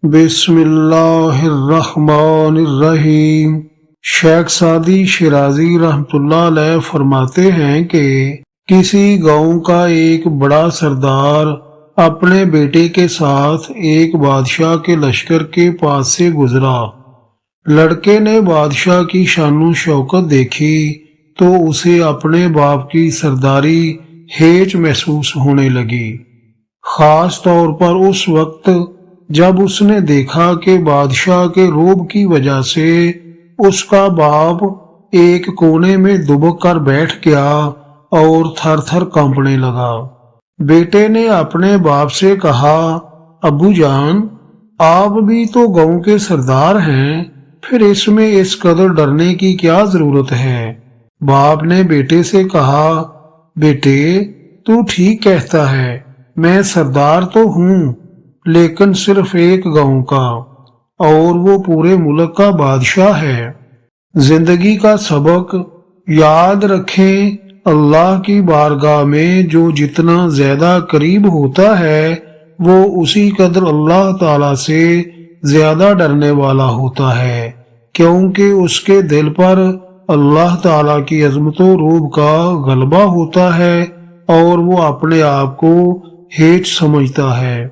بسم اللہ الرحمن الرحیم۔ شیخ سعدی شیرازی رحمۃ اللہ علیہ فرماتے ہیں کہ کسی گاؤں کا ایک بڑا سردار اپنے بیٹے کے ساتھ ایک بادشاہ کے لشکر کے پاس سے گزرا۔ لڑکے نے بادشاہ کی شان و شوکت دیکھی تو اسے اپنے باپ کی سرداری ہیچ محسوس ہونے لگی، خاص طور پر اس وقت جب اس نے دیکھا کہ بادشاہ کے رعب کی وجہ سے اس کا باپ ایک کونے میں دبک کر بیٹھ گیا اور تھر تھر کانپنے لگا۔ بیٹے نے اپنے باپ سے کہا، ابو جان، آپ بھی تو گاؤں کے سردار ہیں، پھر اس میں اس قدر ڈرنے کی کیا ضرورت ہے؟ باپ نے بیٹے سے کہا، بیٹے، تو ٹھیک کہتا ہے، میں سردار تو ہوں، لیکن صرف ایک گاؤں کا، اور وہ پورے ملک کا بادشاہ ہے۔ زندگی کا سبق یاد رکھیں، اللہ کی بارگاہ میں جو جتنا زیادہ قریب ہوتا ہے وہ اسی قدر اللہ تعالی سے زیادہ ڈرنے والا ہوتا ہے، کیونکہ اس کے دل پر اللہ تعالی کی عظمت و رعب کا غلبہ ہوتا ہے اور وہ اپنے آپ کو ہیچ سمجھتا ہے۔